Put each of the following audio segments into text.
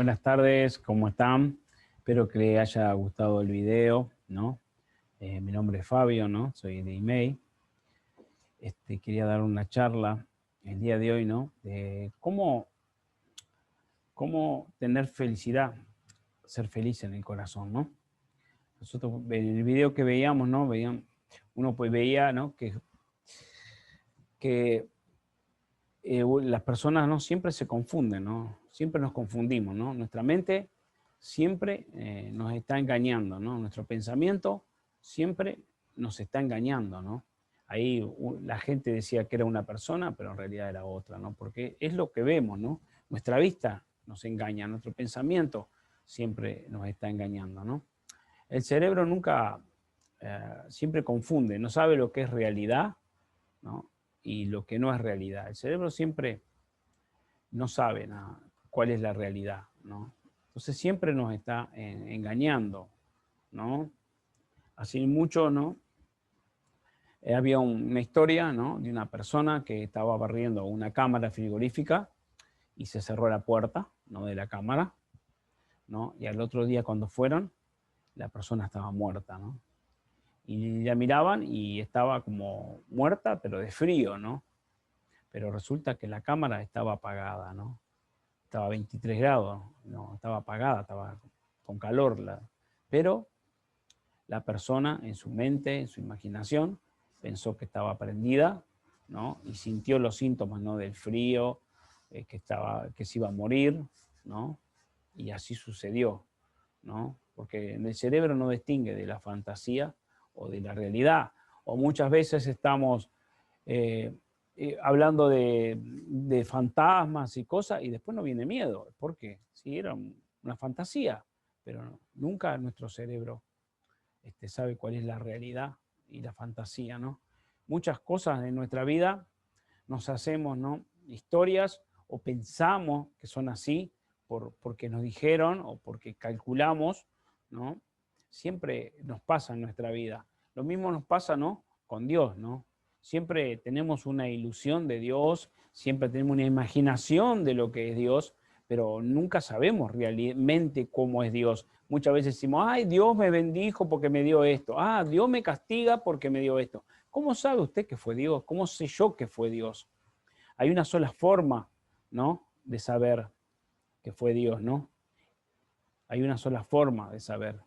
Buenas tardes, ¿cómo están? Espero que les haya gustado el video, ¿no? Mi nombre es Fabio, ¿no? Soy de email. Quería dar una charla el día de hoy, ¿no? De cómo tener felicidad, ser feliz en el corazón, ¿no? Nosotros, en el video que veíamos, ¿no? Uno pues veía, ¿no? Que las personas, ¿no? Siempre se confunden, ¿no? Siempre nos confundimos, ¿no? Nuestra mente siempre nos está engañando, ¿no? Nuestro pensamiento siempre nos está engañando, ¿no? Ahí la gente decía que era una persona, pero en realidad era otra, ¿no? Porque es lo que vemos, ¿no? Nuestra vista nos engaña, nuestro pensamiento siempre nos está engañando, ¿no? El cerebro siempre confunde, no sabe lo que es realidad, ¿no? Y lo que no es realidad. El cerebro siempre no sabe nada, cuál es la realidad, ¿no? Entonces siempre nos está engañando, ¿no? Así mucho, ¿no? Había una historia, ¿no? De una persona que estaba barriendo una cámara frigorífica y se cerró la puerta, ¿no? De la cámara, ¿no? Y al otro día cuando fueron, la persona estaba muerta, ¿no? Y la miraban y estaba como muerta, pero de frío, ¿no? Pero resulta que la cámara estaba apagada, ¿no? Estaba a 23 grados, no, estaba apagada, estaba con calor. Pero la persona en su mente, en su imaginación, pensó que estaba prendida, ¿no? Y sintió los síntomas, ¿no? Del frío, que se iba a morir, ¿no? Y así sucedió, ¿no? Porque el cerebro no distingue de la fantasía o de la realidad. O muchas veces estamos eh, hablando de fantasmas y cosas, y después no viene miedo. ¿Por qué? Sí, era una fantasía, pero nunca nuestro cerebro sabe cuál es la realidad y la fantasía, ¿no? Muchas cosas de nuestra vida nos hacemos, ¿no? Historias o pensamos que son así porque nos dijeron o porque calculamos, ¿no? Siempre nos pasa en nuestra vida. Lo mismo nos pasa, ¿no? Con Dios, ¿no? Siempre tenemos una ilusión de Dios, siempre tenemos una imaginación de lo que es Dios, pero nunca sabemos realmente cómo es Dios. Muchas veces decimos, ay, Dios me bendijo porque me dio esto. Ah, Dios me castiga porque me dio esto. ¿Cómo sabe usted que fue Dios? ¿Cómo sé yo que fue Dios? Hay una sola forma, ¿no? De saber que fue Dios, ¿no? Hay una sola forma de saber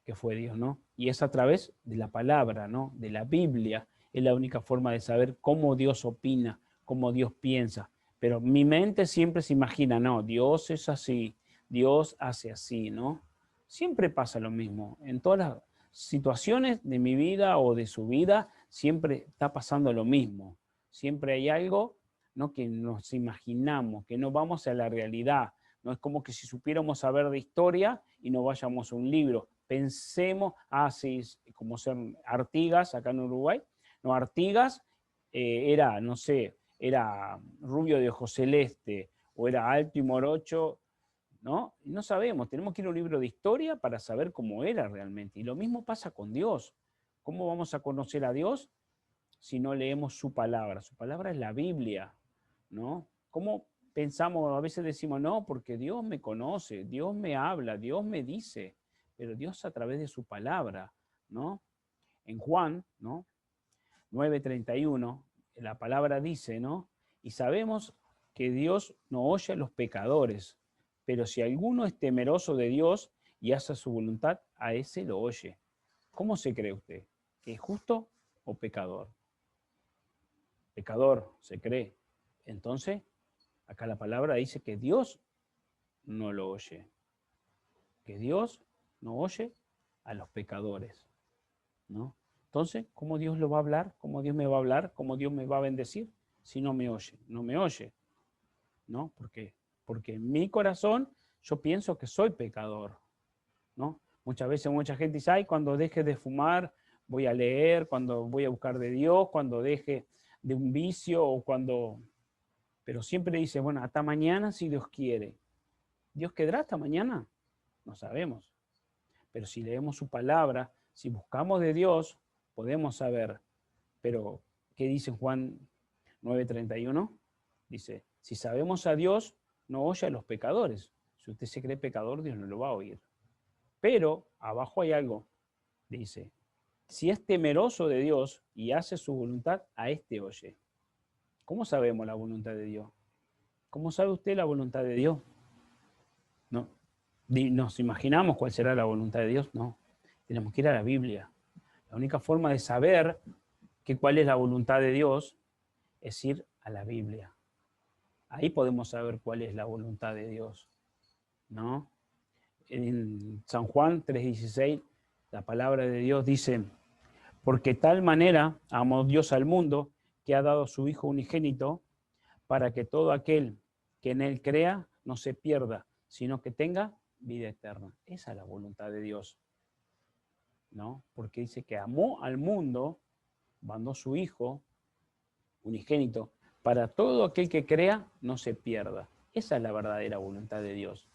que fue Dios, ¿no? Y es a través de la palabra, ¿no? De la Biblia. Es la única forma de saber cómo Dios opina, cómo Dios piensa. Pero mi mente siempre se imagina, no, Dios es así, Dios hace así, ¿no? Siempre pasa lo mismo. En todas las situaciones de mi vida o de su vida, siempre está pasando lo mismo. Siempre hay algo, ¿no? Que nos imaginamos, que no vamos a la realidad. No es como que si supiéramos saber de historia y no vayamos a un libro. Pensemos, sí, como son Artigas acá en Uruguay. No, Artigas era, no sé, era rubio de ojos celeste o era alto y morocho, ¿no? Y no sabemos, tenemos que ir a un libro de historia para saber cómo era realmente. Y lo mismo pasa con Dios. ¿Cómo vamos a conocer a Dios si no leemos su palabra? Su palabra es la Biblia, ¿no? ¿Cómo pensamos, a veces decimos, no, porque Dios me conoce, Dios me habla, Dios me dice, pero Dios a través de su palabra, ¿no? En Juan, ¿no? 9:31, la palabra dice, ¿no? Y sabemos que Dios no oye a los pecadores, pero si alguno es temeroso de Dios y hace su voluntad, a ese lo oye. ¿Cómo se cree usted? ¿Que es justo o pecador? Pecador se cree. Entonces, acá la palabra dice que Dios no lo oye, que Dios no oye a los pecadores, ¿no? Entonces, ¿cómo Dios lo va a hablar? ¿Cómo Dios me va a hablar? ¿Cómo Dios me va a bendecir si no me oye? No me oye, ¿no? ¿Por qué? Porque en mi corazón yo pienso que soy pecador, ¿no? Muchas veces mucha gente dice, ay, cuando deje de fumar voy a leer, cuando voy a buscar de Dios, cuando deje de un vicio o cuando... Pero siempre dice, bueno, hasta mañana si Dios quiere. ¿Dios quedará hasta mañana? No sabemos. Pero si leemos su palabra, si buscamos de Dios, podemos saber. Pero, ¿qué dice Juan 9:31? Dice, si sabemos a Dios, no oye a los pecadores. Si usted se cree pecador, Dios no lo va a oír. Pero abajo hay algo, dice, si es temeroso de Dios y hace su voluntad, a este oye. ¿Cómo sabemos la voluntad de Dios? ¿Cómo sabe usted la voluntad de Dios? ¿No? ¿Nos imaginamos cuál será la voluntad de Dios? No. Tenemos que ir a la Biblia. La única forma de saber cuál es la voluntad de Dios es ir a la Biblia. Ahí podemos saber cuál es la voluntad de Dios, ¿no? En San Juan 3:16, la palabra de Dios dice, porque tal manera amó Dios al mundo que ha dado a su Hijo unigénito para que todo aquel que en él crea no se pierda, sino que tenga vida eterna. Esa es la voluntad de Dios, ¿no? Porque dice que amó al mundo, mandó a su Hijo unigénito, para todo aquel que crea no se pierda. Esa es la verdadera voluntad de Dios.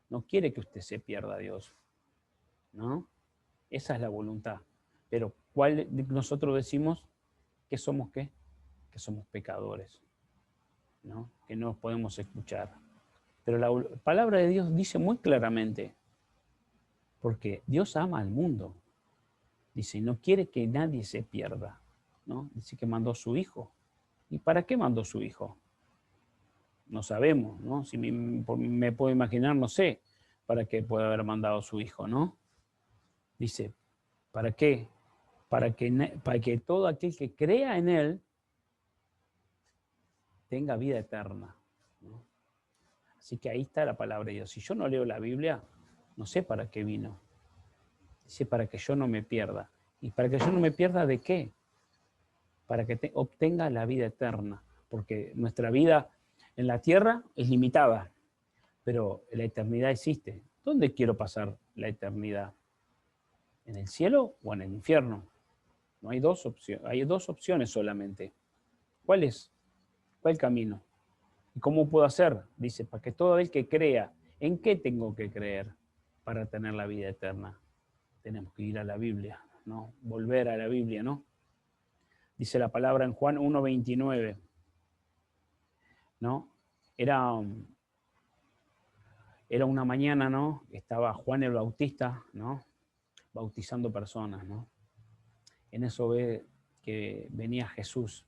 No quiere que usted se pierda, Dios, ¿no? Esa es la voluntad. Pero ¿cuál nosotros decimos que somos qué? Que somos pecadores, ¿no? Que no podemos escuchar. Pero la palabra de Dios dice muy claramente, porque Dios ama al mundo. Dice, y no quiere que nadie se pierda, ¿no? Dice que mandó a su Hijo. ¿Y para qué mandó a su Hijo? No sabemos, ¿no? Si me puedo imaginar, no sé para qué puede haber mandado a su Hijo, ¿no? Dice, ¿para qué? Para que todo aquel que crea en Él tenga vida eterna, ¿no? Así que ahí está la palabra de Dios. Si yo no leo la Biblia, no sé para qué vino. Dice, para que yo no me pierda. ¿Y para que yo no me pierda de qué? Para que obtenga la vida eterna. Porque nuestra vida en la tierra es limitada, pero la eternidad existe. ¿Dónde quiero pasar la eternidad? ¿En el cielo o en el infierno? No hay dos opciones, hay dos opciones solamente. ¿Cuál es? ¿Cuál camino? ¿Y cómo puedo hacer? Dice, para que todo el que crea, ¿en qué tengo que creer para tener la vida eterna? Tenemos que ir a la Biblia, ¿no? Volver a la Biblia, ¿no? Dice la palabra en Juan 1:29, ¿no? Era, era una mañana, ¿no? Estaba Juan el Bautista, ¿no? Bautizando personas, ¿no? En eso ve que venía Jesús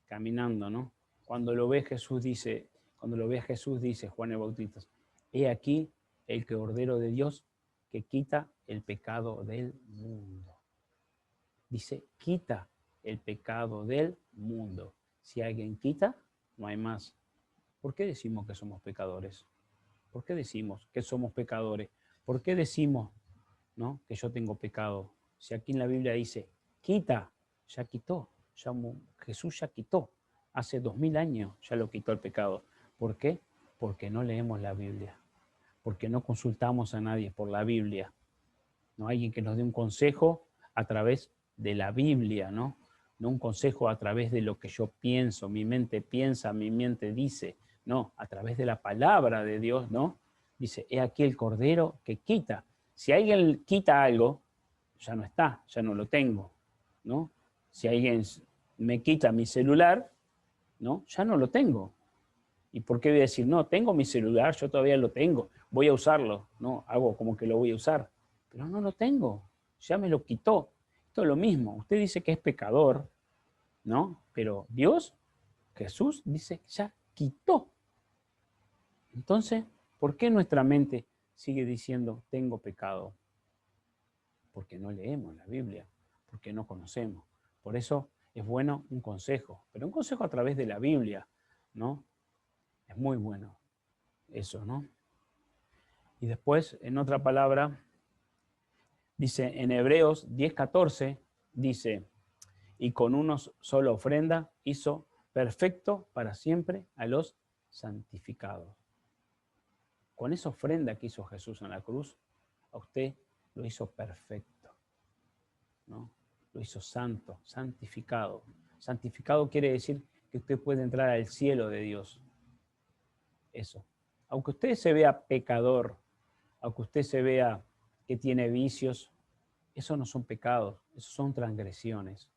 caminando, ¿no? Cuando lo ve Jesús dice, Juan el Bautista, he aquí el Cordero de Dios que quita el pecado del mundo. Dice, quita el pecado del mundo. Si alguien quita, no hay más. ¿Por qué decimos que somos pecadores? ¿Por qué decimos que somos pecadores? ¿Por qué decimos, ¿no?, que yo tengo pecado? Si aquí en la Biblia dice, quita, ya quitó, Jesús ya quitó. Hace 2000 años ya lo quitó el pecado. ¿Por qué? Porque no leemos la Biblia. Porque no consultamos a nadie por la Biblia. No hay alguien que nos dé un consejo a través de la Biblia, ¿no? No un consejo a través de lo que yo pienso, mi mente piensa, mi mente dice. No, a través de la palabra de Dios, ¿no? Dice, he aquí el Cordero que quita. Si alguien quita algo, ya no está, ya no lo tengo, ¿no? Si alguien me quita mi celular, ¿no? Ya no lo tengo. ¿Y por qué voy a decir, no, tengo mi celular, yo todavía lo tengo, voy a usarlo, ¿no? Hago como que lo voy a usar, pero no lo tengo, ya me lo quitó. Esto es lo mismo, usted dice que es pecador, ¿no? Pero Dios, Jesús, dice que ya quitó. Entonces, ¿por qué nuestra mente sigue diciendo, tengo pecado? Porque no leemos la Biblia, porque no conocemos. Por eso es bueno un consejo, pero un consejo a través de la Biblia, ¿no? Es muy bueno eso, ¿no? Y después, en otra palabra, dice en Hebreos 10:14, dice, y con una sola ofrenda hizo perfecto para siempre a los santificados. Con esa ofrenda que hizo Jesús en la cruz, a usted lo hizo perfecto, ¿no? Lo hizo santo, santificado. Santificado quiere decir que usted puede entrar al cielo de Dios. Eso. Aunque usted se vea pecador, aunque usted se vea que tiene vicios, esos no son pecados, esos son transgresiones.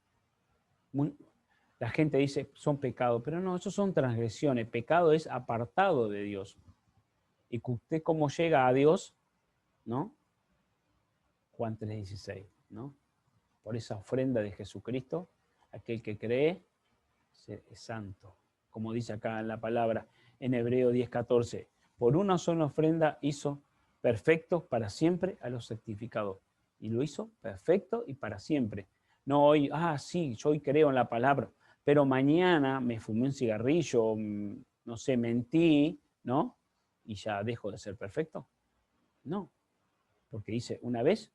La gente dice son pecados, pero no, esos son transgresiones. Pecado es apartado de Dios. Y que usted cómo llega a Dios, ¿no? Juan 3:16, ¿no? Por esa ofrenda de Jesucristo, aquel que cree es santo. Como dice acá en la palabra, en Hebreo 10:14, por una sola ofrenda hizo perfectos para siempre a los santificados. Y lo hizo perfecto y para siempre. No hoy, sí, yo hoy creo en la palabra, pero mañana me fumé un cigarrillo, no sé, mentí, ¿no? Y ya dejo de ser perfecto. No, porque hice una vez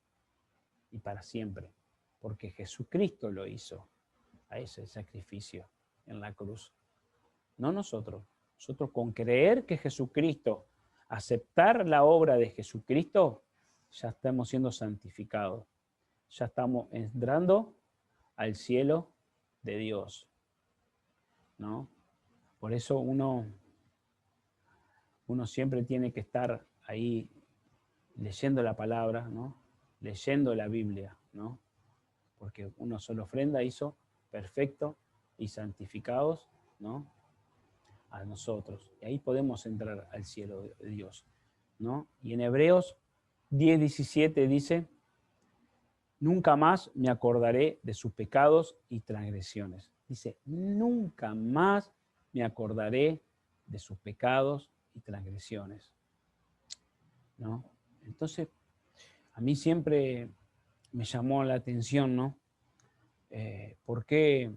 y para siempre. Porque Jesucristo lo hizo a ese sacrificio en la cruz. No nosotros. Nosotros con creer que Jesucristo, aceptar la obra de Jesucristo, ya estamos siendo santificados. Ya estamos entrando al cielo de Dios, ¿no? Por eso uno siempre tiene que estar ahí leyendo la palabra, ¿no? Leyendo la Biblia, ¿no? Porque una sola ofrenda hizo perfecto y santificados, ¿no? A nosotros. Y ahí podemos entrar al cielo de Dios, ¿no? Y en Hebreos 10:17 dice, nunca más me acordaré de sus pecados y transgresiones. Dice, nunca más me acordaré de sus pecados y transgresiones, ¿no? Entonces, a mí siempre me llamó la atención, ¿no? ¿Por qué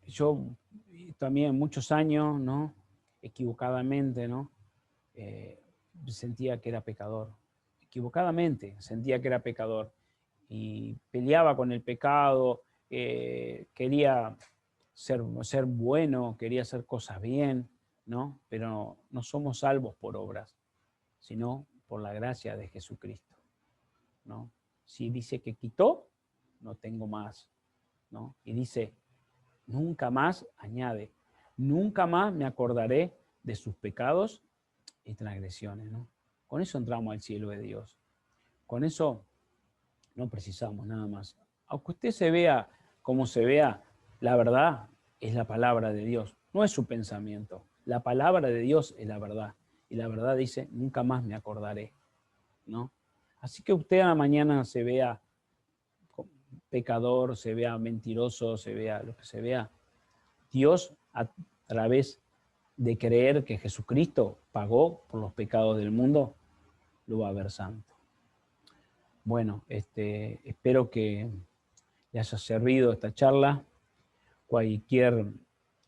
yo también muchos años, ¿no? Equivocadamente, ¿no? Sentía que era pecador. Equivocadamente sentía que era pecador. Y peleaba con el pecado, quería ser bueno, quería hacer cosas bien, ¿no? Pero no somos salvos por obras, sino por la gracia de Jesucristo, ¿no? Si dice que quitó, no tengo más, ¿no? Y dice, nunca más, añade, nunca más me acordaré de sus pecados y transgresiones, ¿no? Con eso entramos al cielo de Dios. Con eso no precisamos nada más. Aunque usted se vea como se vea, la verdad es la palabra de Dios, no es su pensamiento. La palabra de Dios es la verdad. Y la verdad dice, nunca más me acordaré, ¿no? Así que usted a la mañana se vea pecador, se vea mentiroso, se vea lo que se vea. Dios, a través de creer que Jesucristo pagó por los pecados del mundo, lo va a ver santo. Bueno, espero que le haya servido esta charla. Cualquier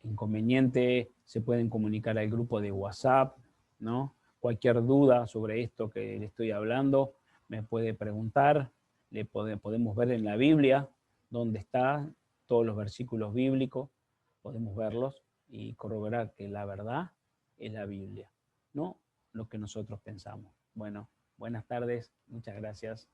inconveniente se pueden comunicar al grupo de WhatsApp, ¿no? Cualquier duda sobre esto que le estoy hablando, me puede preguntar. Podemos ver en la Biblia dónde están todos los versículos bíblicos, podemos verlos y corroborar que la verdad es la Biblia, no lo que nosotros pensamos. Bueno, buenas tardes, muchas gracias.